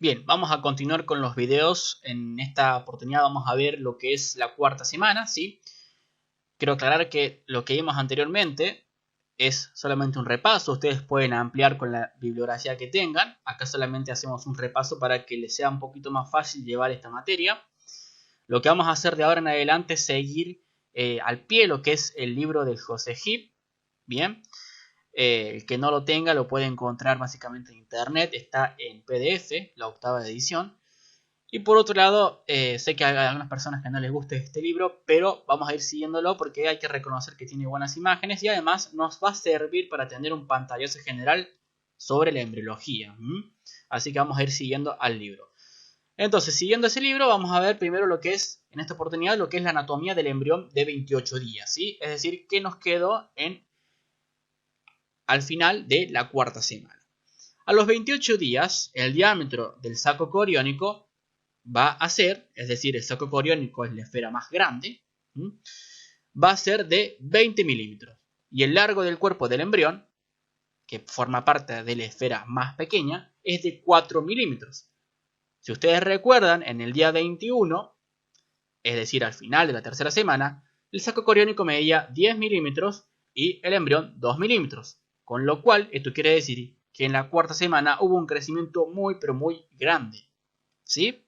Bien, vamos a continuar con los videos. En esta oportunidad vamos a ver lo que es la cuarta semana, ¿sí? Quiero aclarar que lo que vimos anteriormente es solamente un repaso. Ustedes pueden ampliar con la bibliografía que tengan. Acá solamente hacemos un repaso para que les sea un poquito más fácil llevar esta materia. Lo que vamos a hacer de ahora en adelante es seguir al pie lo que es el libro de José Gil. Bien. El que no lo tenga lo puede encontrar básicamente en internet, está en PDF, la octava edición. Y por otro lado, sé que hay algunas personas que no les guste este libro, pero vamos a ir siguiéndolo porque hay que reconocer que tiene buenas imágenes y además nos va a servir para tener un pantallazo general sobre la embriología. Así que vamos a ir siguiendo al libro. Entonces, siguiendo ese libro, vamos a ver primero lo que es, en esta oportunidad, lo que es la anatomía del embrión de 28 días, ¿sí? Es decir, qué nos quedó al final de la cuarta semana. A los 28 días, el diámetro del saco coriónico va a ser, es decir, el saco coriónico es la esfera más grande, va a ser de 20 milímetros. Y el largo del cuerpo del embrión, que forma parte de la esfera más pequeña, es de 4 milímetros. Si ustedes recuerdan, en el día 21, es decir, al final de la tercera semana, el saco coriónico medía 10 milímetros y el embrión 2 milímetros. Con lo cual, esto quiere decir que en la cuarta semana hubo un crecimiento muy, pero muy grande. ¿Sí?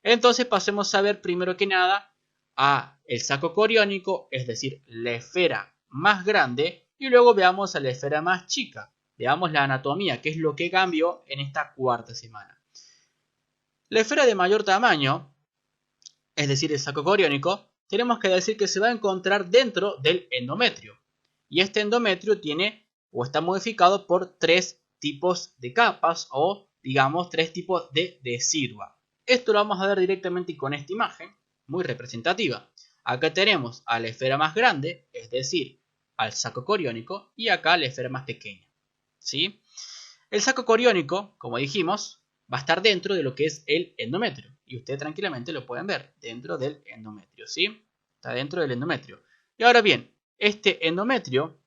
Entonces pasemos a ver primero que nada a el saco coriónico, es decir, la esfera más grande, y luego veamos a la esfera más chica. Veamos la anatomía, que es lo que cambió en esta cuarta semana. La esfera de mayor tamaño, es decir, el saco coriónico, tenemos que decir que se va a encontrar dentro del endometrio. Y este endometrio tiene o está modificado por tres tipos de capas o, digamos, tres tipos de decidua. Esto lo vamos a ver directamente con esta imagen, muy representativa. Acá tenemos a la esfera más grande, es decir, al saco coriónico, y acá la esfera más pequeña. ¿Sí? El saco coriónico, como dijimos, va a estar dentro de lo que es el endometrio. Y ustedes tranquilamente lo pueden ver dentro del endometrio, ¿sí? Está dentro del endometrio. Y ahora bien, este endometrio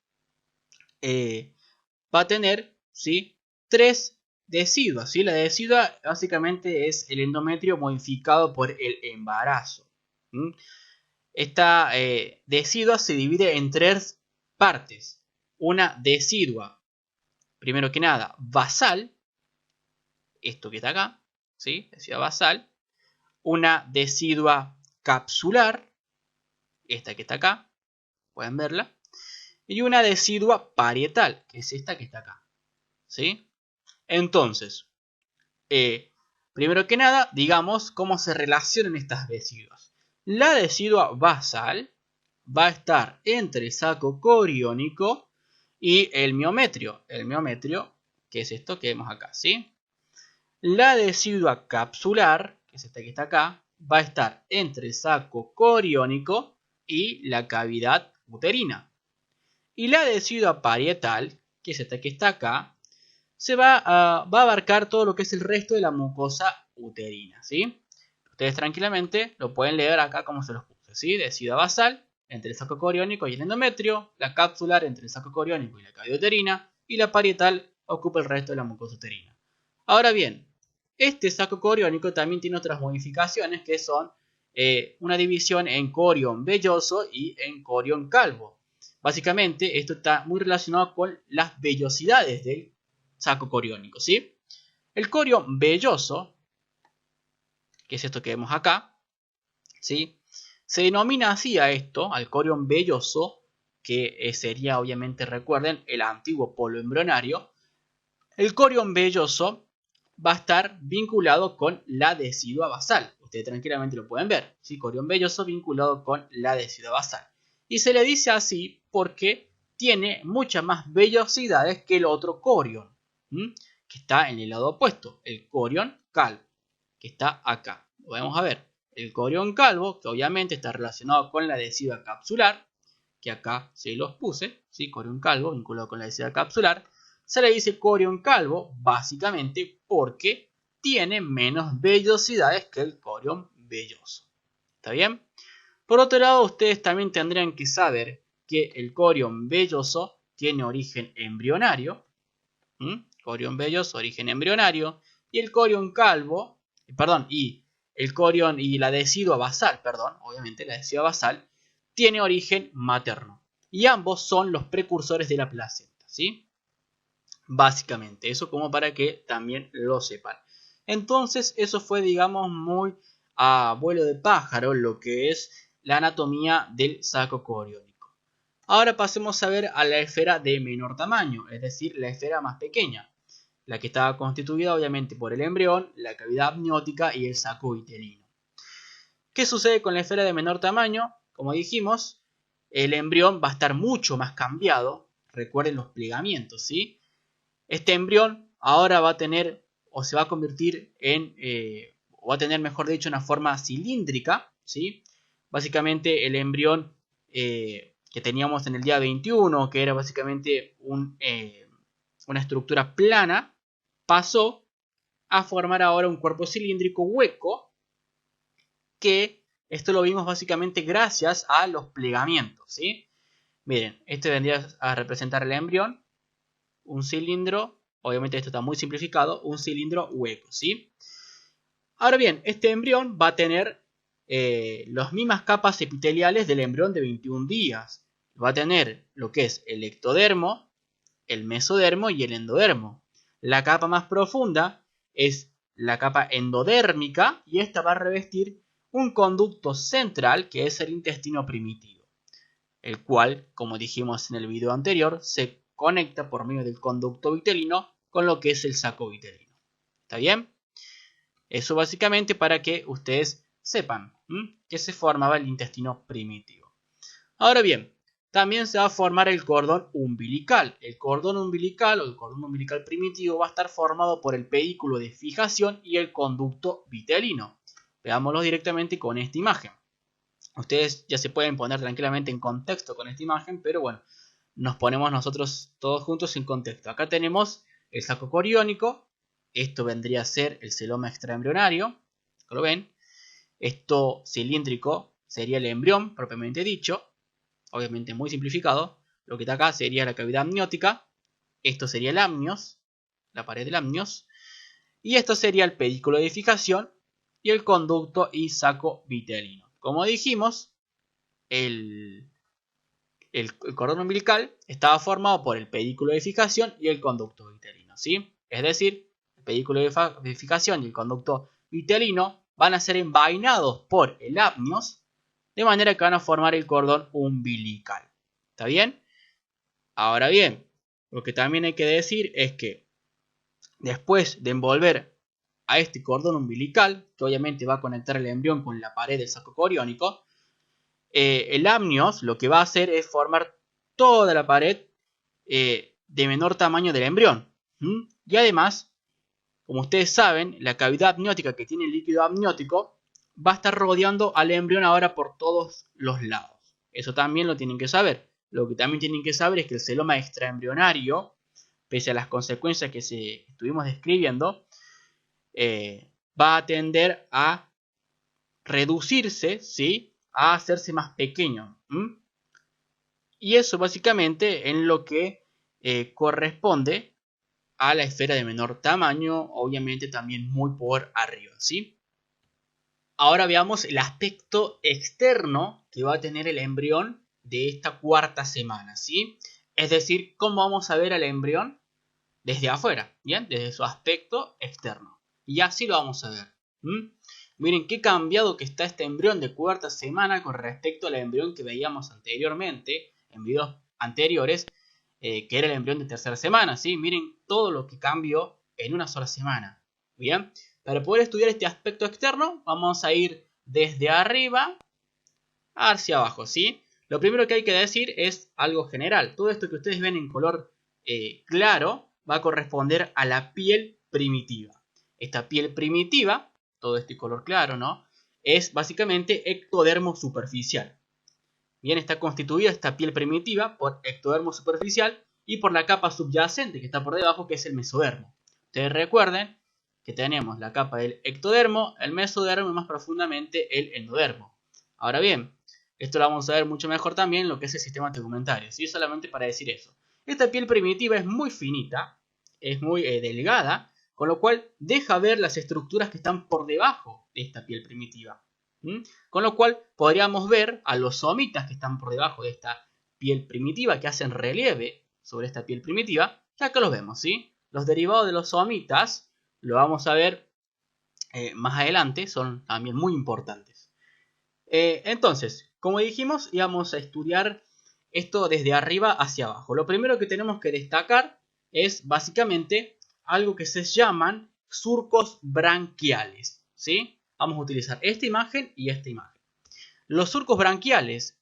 va a tener, ¿sí?, tres deciduas, ¿sí? La decidua básicamente es el endometrio modificado por el embarazo. Esta decidua se divide en tres partes. Una decidua, primero que nada, basal, esto que está acá, ¿sí? Decidua basal. Una decidua capsular, esta que está acá, pueden verla. Y una decidua parietal, que es esta que está acá, ¿sí? Entonces, primero que nada, digamos cómo se relacionan estas deciduas. La decidua basal va a estar entre el saco coriónico y el miometrio. El miometrio, que es esto que vemos acá, ¿sí? La decidua capsular, que es esta que está acá, va a estar entre el saco coriónico y la cavidad uterina. Y la decidua parietal, que es esta que está acá, va a abarcar todo lo que es el resto de la mucosa uterina, ¿sí? Ustedes tranquilamente lo pueden leer acá como se los puse, ¿sí? Decidua basal entre el saco coriónico y el endometrio, la capsular entre el saco coriónico y la cavidad uterina, y la parietal ocupa el resto de la mucosa uterina. Ahora bien, este saco coriónico también tiene otras modificaciones que son una división en corión velloso y en corión calvo. Básicamente esto está muy relacionado con las vellosidades del saco coriónico, ¿sí? El corión velloso, que es esto que vemos acá, ¿sí?, se denomina así a esto, al corión velloso, que sería, obviamente, recuerden, el antiguo polo embrionario. El corión velloso va a estar vinculado con la decidua basal. Ustedes tranquilamente lo pueden ver, ¿sí? Corión velloso vinculado con la decidua basal. Y se le dice así porque tiene muchas más vellosidades que el otro corión, que está en el lado opuesto, el corión calvo, que está acá. Lo vamos a ver. El corión calvo, que obviamente está relacionado con la decidua capsular, que acá se los puse, ¿sí? Corión calvo vinculado con la decidua capsular. Se le dice corión calvo básicamente porque tiene menos vellosidades que el corión velloso. ¿Está bien? Por otro lado, ustedes también tendrían que saber que el corión velloso tiene origen embrionario. Corión velloso, origen embrionario. y el corión calvo, y el corión y la decidua basal, obviamente la decidua basal, tiene origen materno. Y ambos son los precursores de la placenta, ¿sí? Básicamente, eso como para que también lo sepan. Entonces, eso fue, digamos, muy a vuelo de pájaro lo que es la anatomía del saco coriónico. Ahora pasemos a ver a la esfera de menor tamaño, es decir, la esfera más pequeña, la que estaba constituida obviamente por el embrión, la cavidad amniótica y el saco vitelino. ¿Qué sucede con la esfera de menor tamaño? Como dijimos, el embrión va a estar mucho más cambiado. Recuerden los plegamientos, ¿sí? Este embrión ahora va a tener, o se va a convertir en, o va a tener, mejor dicho, una forma cilíndrica, ¿sí? Básicamente el embrión que teníamos en el día 21, que era básicamente una estructura plana, pasó a formar ahora un cuerpo cilíndrico hueco, que esto lo vimos básicamente gracias a los plegamientos, ¿sí? Miren, este vendría a representar el embrión, un cilindro, obviamente esto está muy simplificado, un cilindro hueco, ¿sí? Ahora bien, este embrión va a tener las mismas capas epiteliales del embrión de 21 días. Va a tener lo que es el ectodermo, el mesodermo y el endodermo. La capa más profunda es la capa endodérmica y esta va a revestir un conducto central que es el intestino primitivo, el cual, como dijimos en el video anterior, se conecta por medio del conducto vitelino con lo que es el saco vitelino. ¿Está bien? Eso básicamente para que ustedes sepan que se formaba el intestino primitivo. Ahora bien, también se va a formar el cordón umbilical. El cordón umbilical o el cordón umbilical primitivo va a estar formado por el pedículo de fijación y el conducto vitelino. Veámoslo directamente con esta imagen. Ustedes ya se pueden poner tranquilamente en contexto con esta imagen, pero bueno, nos ponemos nosotros todos juntos en contexto. Acá tenemos el saco coriónico. Esto vendría a ser el celoma extraembrionario. ¿Lo ven? Esto cilíndrico sería el embrión propiamente dicho. Obviamente muy simplificado. Lo que está acá sería la cavidad amniótica. Esto sería el amnios, la pared del amnios. Y esto sería el pedículo de fijación y el conducto y saco vitelino. Como dijimos, el cordón umbilical estaba formado por el pedículo de fijación y el conducto vitelino, ¿sí? Es decir, el pedículo de fijación y el conducto vitelino van a ser envainados por el amnios, de manera que van a formar el cordón umbilical. ¿Está bien? Ahora bien, lo que también hay que decir es que después de envolver a este cordón umbilical, que obviamente va a conectar el embrión con la pared del saco coriónico, el amnios lo que va a hacer es formar toda la pared de menor tamaño del embrión. Y además, como ustedes saben, la cavidad amniótica que tiene el líquido amniótico va a estar rodeando al embrión ahora por todos los lados. Eso también lo tienen que saber. Lo que también tienen que saber es que el celoma extraembrionario, pese a las consecuencias que estuvimos describiendo, va a tender a reducirse, ¿sí?, a hacerse más pequeño. Y eso básicamente en lo que corresponde a la esfera de menor tamaño, obviamente también muy por arriba, ¿sí? Ahora veamos el aspecto externo que va a tener el embrión de esta cuarta semana, ¿sí? Es decir, cómo vamos a ver al embrión desde afuera, ¿bien? Desde su aspecto externo. Y así lo vamos a ver. Miren qué cambiado que está este embrión de cuarta semana con respecto al embrión que veíamos anteriormente, en videos anteriores, que era el embrión de tercera semana, ¿sí? Miren todo lo que cambió en una sola semana. Bien, para poder estudiar este aspecto externo, vamos a ir desde arriba hacia abajo, ¿sí? Lo primero que hay que decir es algo general. Todo esto que ustedes ven en color claro va a corresponder a la piel primitiva. Esta piel primitiva, todo este color claro, ¿no?, es básicamente ectodermo superficial. Bien, está constituida esta piel primitiva por ectodermo superficial y por la capa subyacente que está por debajo, que es el mesodermo. Ustedes recuerden que tenemos la capa del ectodermo, el mesodermo y más profundamente el endodermo. Ahora bien, esto lo vamos a ver mucho mejor también en lo que es el sistema tegumentario, ¿sí? Solamente para decir eso. Esta piel primitiva es muy finita, es muy delgada, con lo cual deja ver las estructuras que están por debajo de esta piel primitiva. Con lo cual podríamos ver a los somitas que están por debajo de esta piel primitiva, que hacen relieve sobre esta piel primitiva, que acá los vemos, ¿sí? Los derivados de los somitas, lo vamos a ver más adelante, son también muy importantes. Entonces, como dijimos, íbamos a estudiar esto desde arriba hacia abajo. Lo primero que tenemos que destacar es básicamente algo que se llaman surcos branquiales, ¿sí? Vamos a utilizar esta imagen y esta imagen. Los surcos branquiales,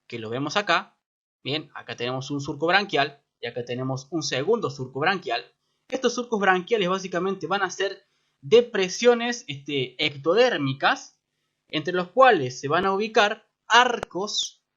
que lo vemos acá, bien, acá tenemos un surco branquial y acá tenemos un segundo surco branquial. Estos surcos branquiales básicamente van a ser depresiones ectodérmicas, entre los cuales se van a ubicar arcos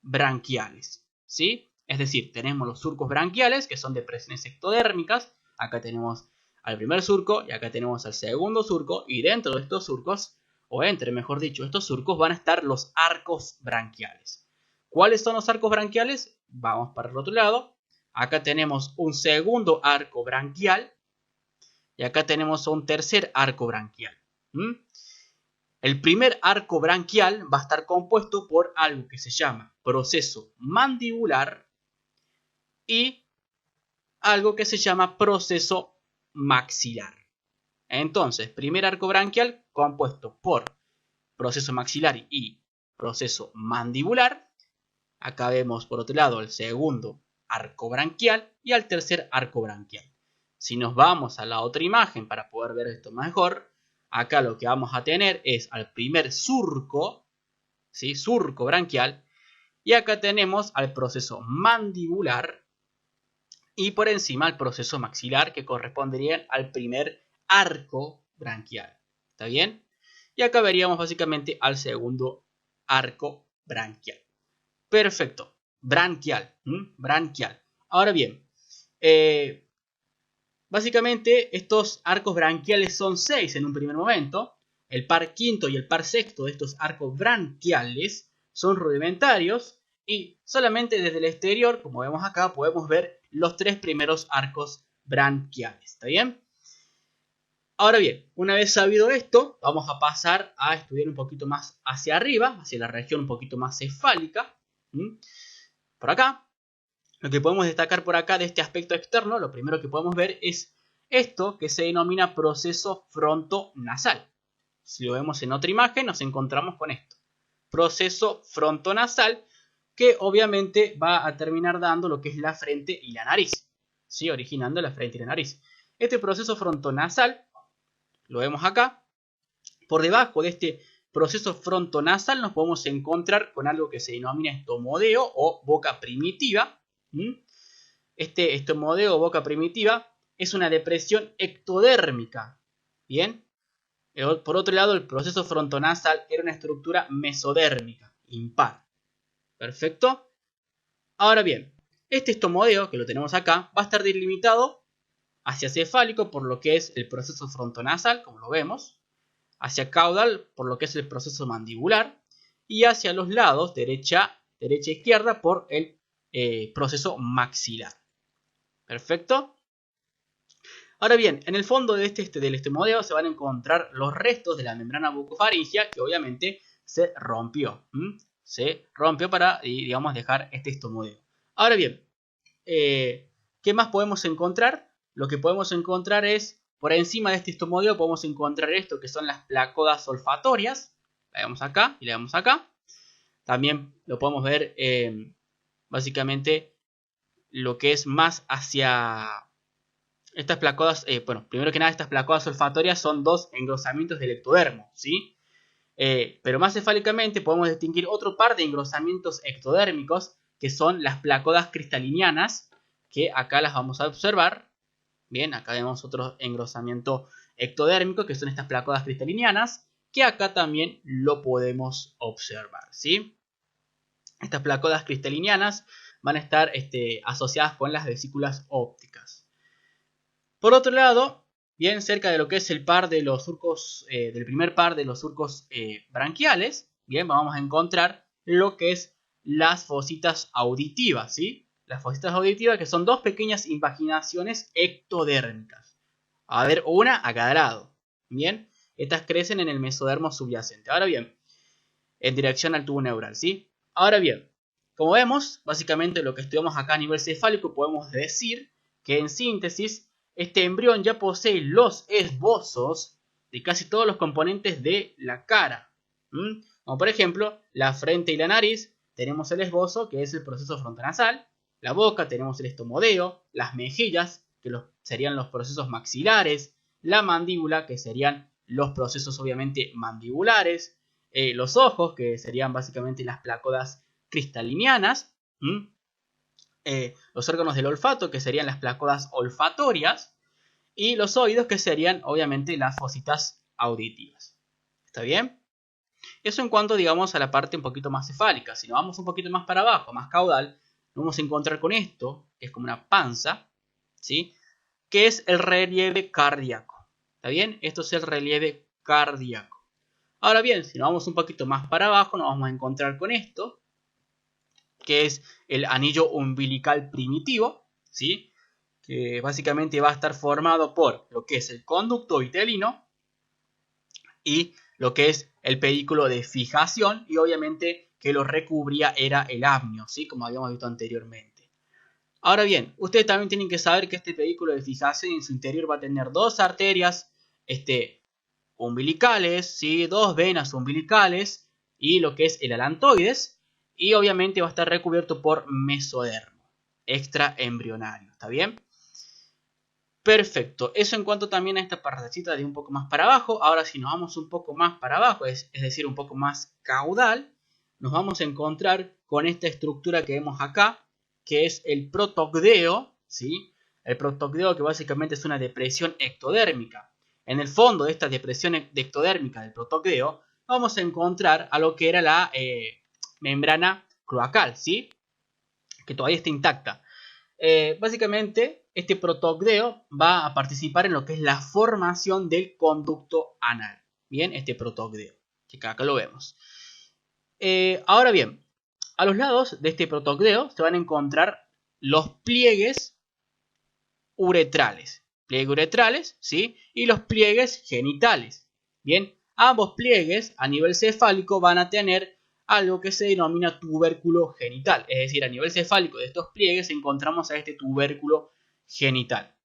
branquiales, ¿sí? Es decir, tenemos los surcos branquiales, que son depresiones ectodérmicas. Acá tenemos al primer surco y acá tenemos al segundo surco, y dentro de estos surcos, o entre, mejor dicho, estos surcos van a estar los arcos branquiales. ¿Cuáles son los arcos branquiales? Vamos para el otro lado. Acá tenemos un segundo arco branquial y acá tenemos un tercer arco branquial. El primer arco branquial va a estar compuesto por algo que se llama proceso mandibular y algo que se llama proceso maxilar. Entonces, primer arco branquial compuesto por proceso maxilar y proceso mandibular. Acá vemos por otro lado el segundo arco branquial y al tercer arco branquial. Si nos vamos a la otra imagen para poder ver esto mejor, acá lo que vamos a tener es al primer surco, ¿sí? Surco branquial, y acá tenemos al proceso mandibular y por encima el proceso maxilar, que correspondería al primer arco branquial. ¿Está bien? Y acá veríamos básicamente al segundo arco branquial. Perfecto. Branquial. Branquial. Ahora bien, básicamente estos arcos branquiales son 6 en un primer momento. El par quinto y el par sexto de estos arcos branquiales son rudimentarios. Y solamente desde el exterior, como vemos acá, podemos ver los 3 primeros arcos branquiales. ¿Está bien? Ahora bien, una vez sabido esto, vamos a pasar a estudiar un poquito más hacia arriba, hacia la región un poquito más cefálica. Por acá, lo que podemos destacar por acá de este aspecto externo, lo primero que podemos ver es esto que se denomina proceso frontonasal. Si lo vemos en otra imagen, nos encontramos con esto. Proceso frontonasal, que obviamente va a terminar dando lo que es la frente y la nariz, ¿sí? Originando la frente y la nariz. Este proceso frontonasal, lo vemos acá. Por debajo de este proceso frontonasal nos podemos encontrar con algo que se denomina estomodeo o boca primitiva. Este estomodeo o boca primitiva es una depresión ectodérmica. Bien. Por otro lado, el proceso frontonasal era una estructura mesodérmica, impar. Perfecto. Ahora bien, este estomodeo, que lo tenemos acá, va a estar delimitado hacia cefálico por lo que es el proceso frontonasal, como lo vemos, hacia caudal por lo que es el proceso mandibular, y hacia los lados, derecha e izquierda, por el proceso maxilar. Perfecto. Ahora bien, en el fondo de del estomodeo se van a encontrar los restos de la membrana bucofaringea, que obviamente se rompió. Se rompió para, digamos, dejar este estomodeo. Ahora bien, ¿qué más podemos encontrar? Lo que podemos encontrar es, por encima de este estomodeo podemos encontrar esto, que son las placodas olfatorias. La vemos acá y la vemos acá. También lo podemos ver, básicamente, lo que es más hacia estas placodas. Bueno, primero que nada, estas placodas olfatorias son 2 engrosamientos del ectodermo, ¿sí? Pero más cefálicamente podemos distinguir otro par de engrosamientos ectodérmicos, que son las placodas cristalinianas, que acá las vamos a observar. Bien, acá vemos otro engrosamiento ectodérmico, que son estas placodas cristalinianas, que acá también lo podemos observar, ¿sí? Estas placodas cristalinianas van a estar asociadas con las vesículas ópticas. Por otro lado, bien cerca de lo que es el par de los surcos, del primer par de los surcos branquiales, bien, vamos a encontrar lo que es las fositas auditivas, ¿sí? Las fositas auditivas, que son 2 pequeñas invaginaciones ectodérmicas. Va a haber una a cada lado. Bien, estas crecen en el mesodermo subyacente. Ahora bien, en dirección al tubo neural, ¿sí? Ahora bien, como vemos, básicamente lo que estudiamos acá a nivel cefálico, podemos decir que en síntesis, este embrión ya posee los esbozos de casi todos los componentes de la cara. Como por ejemplo, la frente y la nariz, tenemos el esbozo, que es el proceso frontonasal. La boca, tenemos el estomodeo. Las mejillas, que serían los procesos maxilares. La mandíbula, que serían los procesos obviamente mandibulares. Los ojos, que serían básicamente las placóidas cristalinianas. Los órganos del olfato, que serían las placóidas olfatorias. Y los oídos, que serían obviamente las fositas auditivas. ¿Está bien? Eso en cuanto, digamos, a la parte un poquito más cefálica. Si nos vamos un poquito más para abajo, más caudal, nos vamos a encontrar con esto, que es como una panza, ¿sí? Que es el relieve cardíaco. ¿Está bien? Esto es el relieve cardíaco. Ahora bien, si nos vamos un poquito más para abajo, nos vamos a encontrar con esto, que es el anillo umbilical primitivo, ¿sí? Que básicamente va a estar formado por lo que es el conducto vitelino y lo que es el pedículo de fijación, y obviamente que lo recubría era el amnio, ¿sí? Como habíamos visto anteriormente. Ahora bien, ustedes también tienen que saber que este pedículo de fijación en su interior va a tener dos arterias umbilicales, ¿sí? Dos venas umbilicales y lo que es el alantoides, y obviamente va a estar recubierto por mesodermo extraembrionario. ¿Está bien? Perfecto, eso en cuanto también a esta partecita de un poco más para abajo. Ahora si nos vamos un poco más para abajo, es decir, un poco más caudal, nos vamos a encontrar con esta estructura que vemos acá, que es el protogdeo, ¿sí? El protogdeo, que básicamente es una depresión ectodérmica. En el fondo de esta depresión ectodérmica del protogdeo vamos a encontrar a lo que era la membrana cloacal, ¿sí? Que todavía está intacta. Básicamente, este protogdeo va a participar en lo que es la formación del conducto anal. Bien, este protogdeo, que acá lo vemos. Ahora bien, a los lados de este protogdeo se van a encontrar los pliegues uretrales. Pliegues uretrales, ¿sí? Y los pliegues genitales. Bien, ambos pliegues a nivel cefálico van a tener algo que se denomina tubérculo genital. Es decir, a nivel cefálico de estos pliegues encontramos a este tubérculo genital.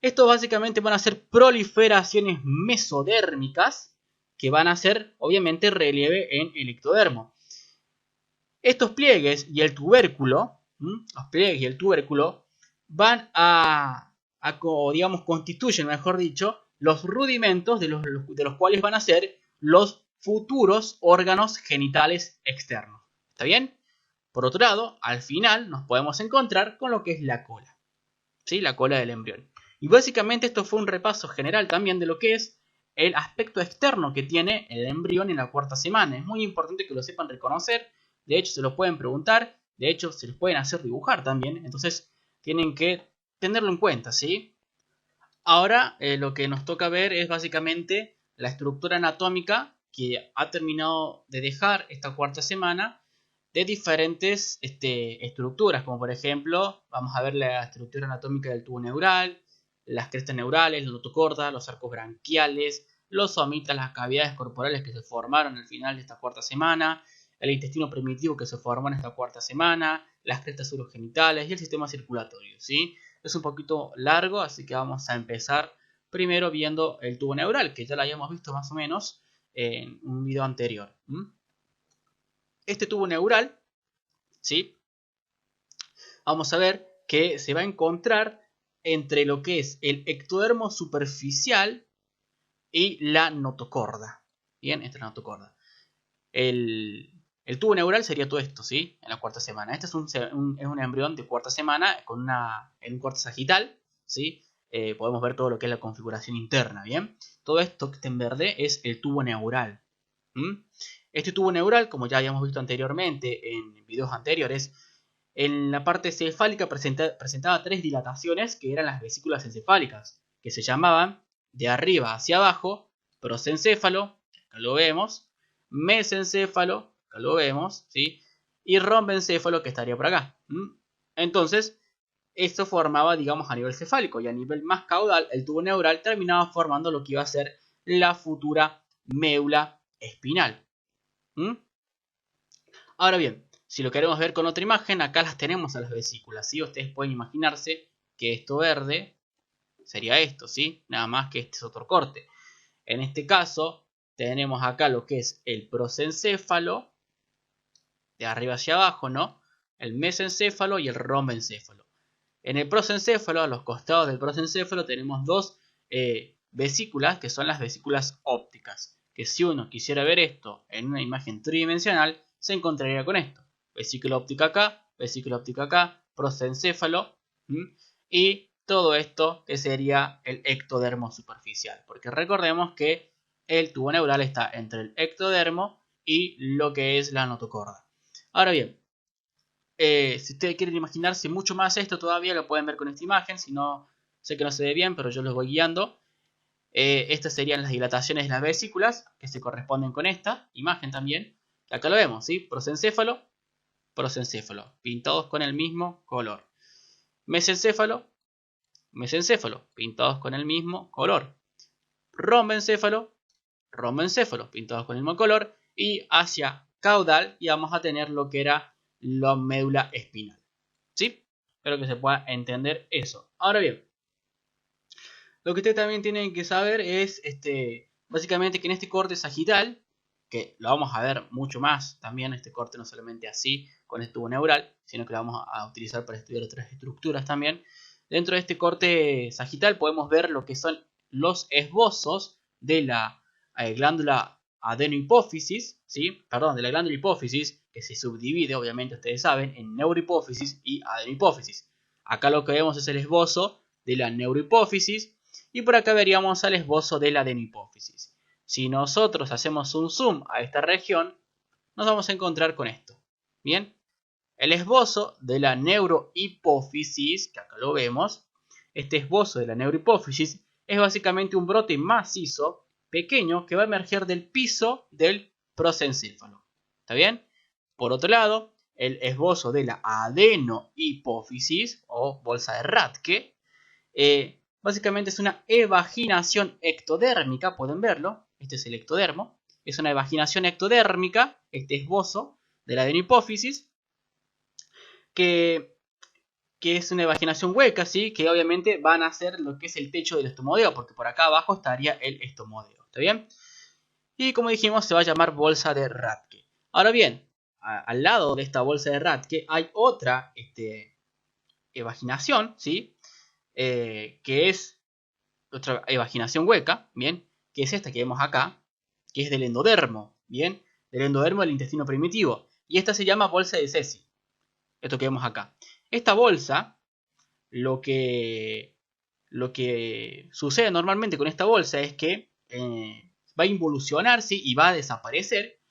Estos básicamente van a ser proliferaciones mesodérmicas que van a ser obviamente relieve en el ectodermo. Estos pliegues y el tubérculo, los pliegues y el tubérculo van digamos, constituyen, mejor dicho, los rudimentos de los cuales van a ser los futuros órganos genitales externos. ¿Está bien? Por otro lado, al final nos podemos encontrar con lo que es la cola. ¿Sí? La cola del embrión. Y básicamente esto fue un repaso general también de lo que es el aspecto externo que tiene el embrión en la cuarta semana. Es muy importante que lo sepan reconocer. De hecho, se lo pueden preguntar. De hecho, se les pueden hacer dibujar también. Entonces, tienen que tenerlo en cuenta, ¿sí? Ahora, lo que nos toca ver es básicamente la estructura anatómica que ha terminado de dejar esta cuarta semana de diferentes estructuras, como por ejemplo, vamos a ver la estructura anatómica del tubo neural, las crestas neurales, la notocorda, los arcos branquiales, los somitas, las cavidades corporales que se formaron al final de esta cuarta semana, el intestino primitivo que se formó en esta cuarta semana, las crestas urogenitales y el sistema circulatorio, ¿sí? Es un poquito largo, así que vamos a empezar primero viendo el tubo neural, que ya lo habíamos visto más o menos en un video anterior. Este tubo neural, ¿sí? Vamos a ver que se va a encontrar entre lo que es el ectodermo superficial y la notocorda. Bien, esta es la notocorda. El tubo neural sería todo esto, ¿sí? En la cuarta semana. Este es un embrión de cuarta semana en un corte sagital, ¿sí? Podemos ver todo lo que es la configuración interna, ¿bien? Todo esto que está en verde es el tubo neural. Este tubo neural, como ya habíamos visto anteriormente en videos anteriores, en la parte cefálica presentaba tres dilataciones que eran las vesículas encefálicas, que se llamaban de arriba hacia abajo, prosencéfalo, acá lo vemos, mesencéfalo, acá lo vemos, ¿sí? Y rombencéfalo, que estaría por acá. Entonces, eso formaba, digamos, a nivel cefálico, y a nivel más caudal, el tubo neural terminaba formando lo que iba a ser la futura médula espinal. Ahora bien, si lo queremos ver con otra imagen, acá las tenemos a las vesículas, ¿sí? Ustedes pueden imaginarse que esto verde sería esto, ¿sí? Nada más que este es otro corte. En este caso, tenemos acá lo que es el prosencéfalo, de arriba hacia abajo, ¿no? El mesencéfalo y el rombencéfalo. En el prosencéfalo, a los costados del prosencéfalo, tenemos dos vesículas, que son las vesículas ópticas. Que si uno quisiera ver esto en una imagen tridimensional, se encontraría con esto. Vesícula óptica acá, prosencéfalo, y todo esto que sería el ectodermo superficial. Porque recordemos que el tubo neural está entre el ectodermo y lo que es la notocorda. Ahora bien, si ustedes quieren imaginarse mucho más esto todavía, lo pueden ver con esta imagen. Si no, sé que no se ve bien, pero yo los voy guiando. Estas serían las dilataciones de las vesículas, que se corresponden con esta imagen también. Acá lo vemos, ¿sí? Prosencéfalo, prosencéfalo, pintados con el mismo color. Mesencéfalo, mesencéfalo, pintados con el mismo color. Rombencéfalo, rombencéfalo, pintados con el mismo color. Y hacia caudal, y vamos a tener lo que era la médula espinal. ¿Sí? Espero que se pueda entender eso. Ahora bien, lo que ustedes también tienen que saber es básicamente que en este corte sagital, que lo vamos a ver mucho más también, este corte no solamente así con el tubo neural, sino que lo vamos a utilizar para estudiar otras estructuras también. Dentro de este corte sagital podemos ver lo que son los esbozos de la glándula adenohipófisis, ¿sí? Perdón, de la glándula hipófisis, que se subdivide, obviamente ustedes saben, en neurohipófisis y adenohipófisis. Acá lo que vemos es el esbozo de la neurohipófisis y por acá veríamos el esbozo de la adenohipófisis. Si nosotros hacemos un zoom a esta región, nos vamos a encontrar con esto. Bien, el esbozo de la neurohipófisis, que acá lo vemos, este esbozo de la neurohipófisis es básicamente un brote macizo, pequeño, que va a emerger del piso del prosencéfalo. ¿Está bien? Por otro lado, el esbozo de la adenohipófisis, o bolsa de Rathke, básicamente es una evaginación ectodérmica, pueden verlo, este es el ectodermo, es una evaginación ectodérmica, este esbozo de la adenohipófisis, que es una evaginación hueca, ¿sí? Que obviamente van a ser lo que es el techo del estomodeo, porque por acá abajo estaría el estomodeo, ¿está bien? Y como dijimos, se va a llamar bolsa de Rathke. Ahora bien, al lado de esta bolsa de Rathke hay otra evaginación, ¿sí? Que es otra evaginación hueca, ¿bien? Que es esta que vemos acá, que es del endodermo, ¿bien? Del endodermo del intestino primitivo. Y esta se llama bolsa de Ceci, esto que vemos acá. Esta bolsa, lo que sucede normalmente con esta bolsa es que va a involucionar, ¿sí? Y va a desaparecer.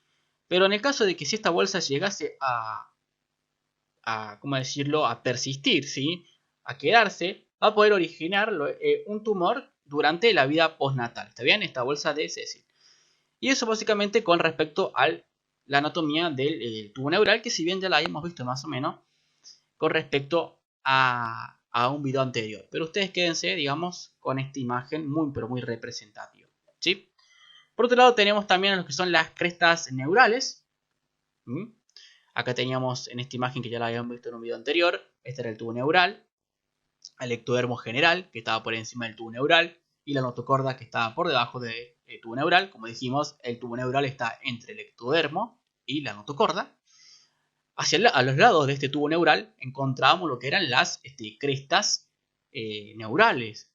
Pero en el caso de que si esta bolsa llegase ¿cómo decirlo?, a persistir, ¿sí? A quedarse, va a poder originar un tumor durante la vida postnatal. ¿Está bien? Esta bolsa de Cecil. Y eso básicamente con respecto a la anatomía del tubo neural, que si bien ya la hemos visto más o menos con respecto a un video anterior. Pero ustedes quédense, digamos, con esta imagen muy, pero muy representativa. ¿Sí? Por otro lado tenemos también lo que son las crestas neurales. Acá teníamos en esta imagen que ya la habíamos visto en un video anterior. Este era el tubo neural. El ectodermo general, que estaba por encima del tubo neural. Y la notocorda, que estaba por debajo del tubo neural. Como dijimos, el tubo neural está entre el ectodermo y la notocorda. A los lados de este tubo neural encontramos lo que eran las crestas neurales.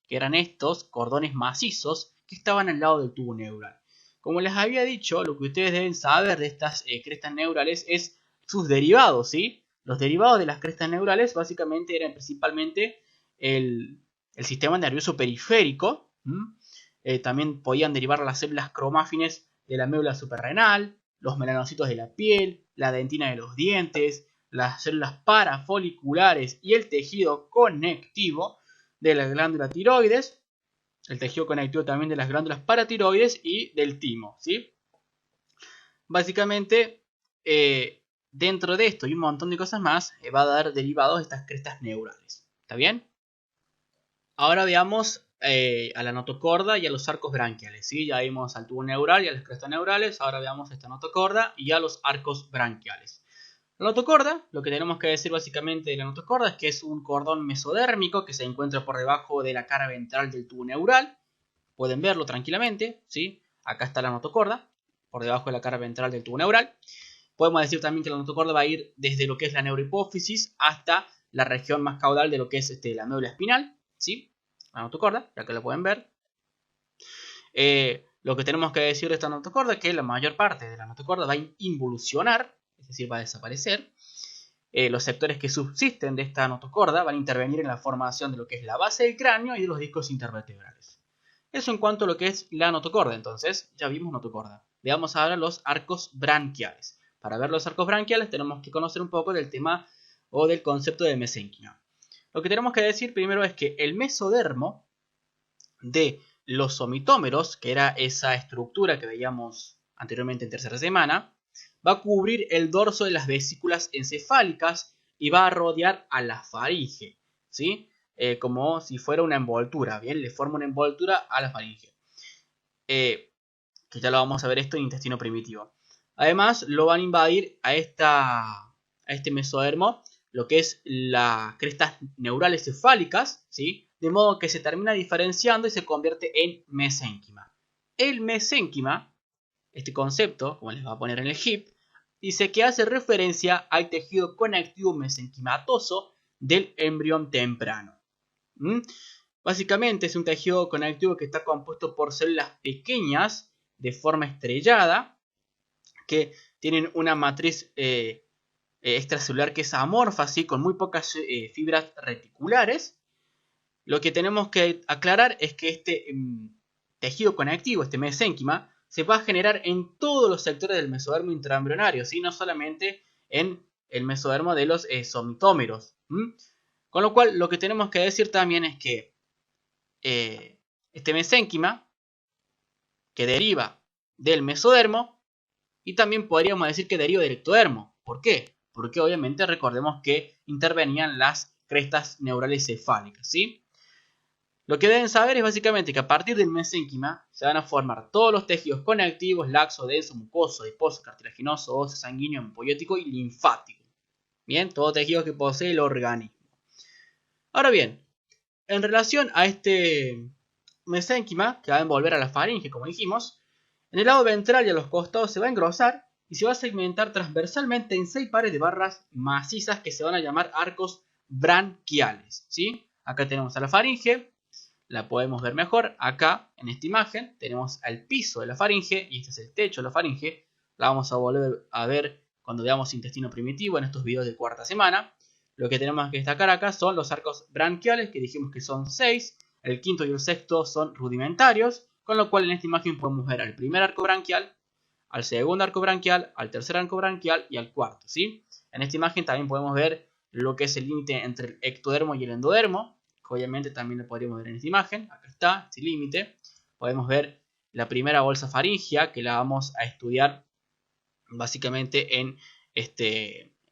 Que eran estos cordones macizos que estaban al lado del tubo neural. Como les había dicho, lo que ustedes deben saber de estas crestas neurales es sus derivados, ¿sí? Los derivados de las crestas neurales básicamente eran principalmente el sistema nervioso periférico. También podían derivar las células cromáfines de la médula suprarrenal, los melanocitos de la piel, la dentina de los dientes, las células parafoliculares y el tejido conectivo de la glándula tiroides. El tejido conectivo también de las glándulas paratiroides y del timo, ¿sí? Básicamente, dentro de esto y un montón de cosas más, va a dar derivados de estas crestas neurales. ¿Está bien? Ahora veamos a la notocorda y a los arcos branquiales, ¿sí? Ya vimos al tubo neural y a las crestas neurales. Ahora veamos esta notocorda y a los arcos branquiales. La notocorda, lo que tenemos que decir básicamente de la notocorda es que es un cordón mesodérmico que se encuentra por debajo de la cara ventral del tubo neural. Pueden verlo tranquilamente, ¿sí? Acá está la notocorda, por debajo de la cara ventral del tubo neural. Podemos decir también que la notocorda va a ir desde lo que es la neurohipófisis hasta la región más caudal de lo que es la médula espinal, ¿sí? La notocorda, ya que lo pueden ver. Lo que tenemos que decir de esta notocorda es que la mayor parte de la notocorda va a involucionar, es decir, va a desaparecer. Los sectores que subsisten de esta notocorda van a intervenir en la formación de lo que es la base del cráneo y de los discos intervertebrales. Eso en cuanto a lo que es la notocorda. Entonces, ya vimos notocorda. Veamos ahora los arcos branquiales. Para ver los arcos branquiales tenemos que conocer un poco del tema o del concepto de mesénquima. Lo que tenemos que decir primero es que el mesodermo de los somitómeros, que era esa estructura que veíamos anteriormente en tercera semana, va a cubrir el dorso de las vesículas encefálicas y va a rodear a la faringe, ¿sí? Como si fuera una envoltura, ¿bien? Le forma una envoltura a la faringe. Que ya lo vamos a ver esto en intestino primitivo. Además, lo van a invadir a este mesodermo lo que es las crestas neurales cefálicas, ¿sí? De modo que se termina diferenciando y se convierte en mesénquima. El mesénquima, este concepto, como les va a poner en el HIP, dice que hace referencia al tejido conectivo mesenquimatoso del embrión temprano. Básicamente es un tejido conectivo que está compuesto por células pequeñas de forma estrellada que tienen una matriz extracelular que es amorfa, ¿sí? Con muy pocas fibras reticulares. Lo que tenemos que aclarar es que este tejido conectivo, este mesénquima, se va a generar en todos los sectores del mesodermo intraembrionario, ¿sí? No solamente en el mesodermo de los somitómeros. Con lo cual, lo que tenemos que decir también es que este mesénquima, que deriva del mesodermo, y también podríamos decir que deriva del ectodermo. ¿Por qué? Porque obviamente recordemos que intervenían las crestas neurales cefálicas, ¿sí? Lo que deben saber es básicamente que a partir del mesénquima se van a formar todos los tejidos conectivos, laxo, denso, mucoso, adiposo, cartilaginoso, óseo, sanguíneo, hematopoyético y linfático. Bien, todo tejido que posee el organismo. Ahora bien, en relación a este mesénquima, que va a envolver a la faringe, como dijimos, en el lado ventral y a los costados se va a engrosar y se va a segmentar transversalmente en 6 pares de barras macizas que se van a llamar arcos branquiales, ¿sí? Acá tenemos a la faringe, la podemos ver mejor. Acá, en esta imagen, tenemos el piso de la faringe y este es el techo de la faringe. La vamos a volver a ver cuando veamos intestino primitivo en estos videos de cuarta semana. Lo que tenemos que destacar acá son los arcos branquiales, que dijimos que son 6. El quinto y el sexto son rudimentarios, con lo cual en esta imagen podemos ver al primer arco branquial, al segundo arco branquial, al tercer arco branquial y al cuarto, ¿sí? En esta imagen también podemos ver lo que es el límite entre el ectodermo y el endodermo, que obviamente también lo podríamos ver en esta imagen. Acá está, este límite. Podemos ver la primera bolsa faringea, que la vamos a estudiar básicamente en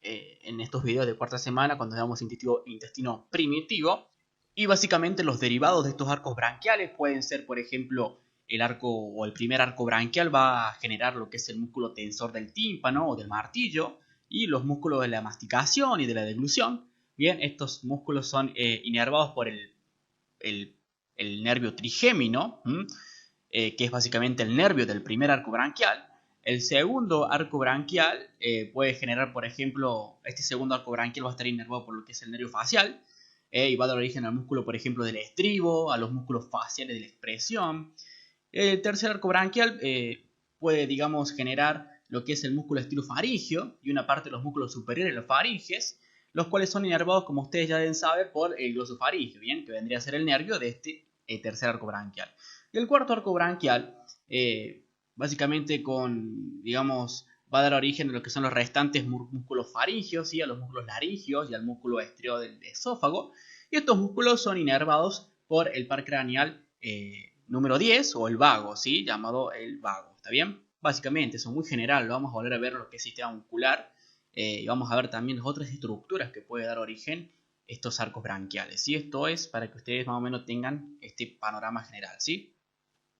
estos videos de cuarta semana, cuando veamos intestino primitivo. Y básicamente los derivados de estos arcos branquiales pueden ser, por ejemplo, el arco o el primer arco branquial va a generar lo que es el músculo tensor del tímpano o del martillo y los músculos de la masticación y de la deglución. Bien, estos músculos son inervados por el nervio trigémino, que es básicamente el nervio del primer arco branquial. El segundo arco branquial puede generar, por ejemplo, este segundo arco branquial va a estar inervado por lo que es el nervio facial y va a dar origen al músculo, por ejemplo, del estribo, a los músculos faciales de la expresión. El tercer arco branquial puede, digamos, generar lo que es el músculo estilofaringio y una parte de los músculos superiores de los faringes, los cuales son inervados, como ustedes ya deben saber, por el glosofaringio, ¿bien? Que vendría a ser el nervio de este tercer arco branquial. Y el cuarto arco branquial, básicamente digamos, va a dar origen a lo que son los restantes músculos faringios, ¿sí? A los músculos laringios y al músculo estriado del esófago. Y estos músculos son inervados por el par craneal número 10 o el vago, ¿sí? Llamado el vago, ¿está bien? Básicamente, eso es muy general, lo vamos a volver a ver lo que es sistema muscular y vamos a ver también las otras estructuras que puede dar origen estos arcos branquiales, ¿sí? Esto es para que ustedes más o menos tengan este panorama general, ¿sí?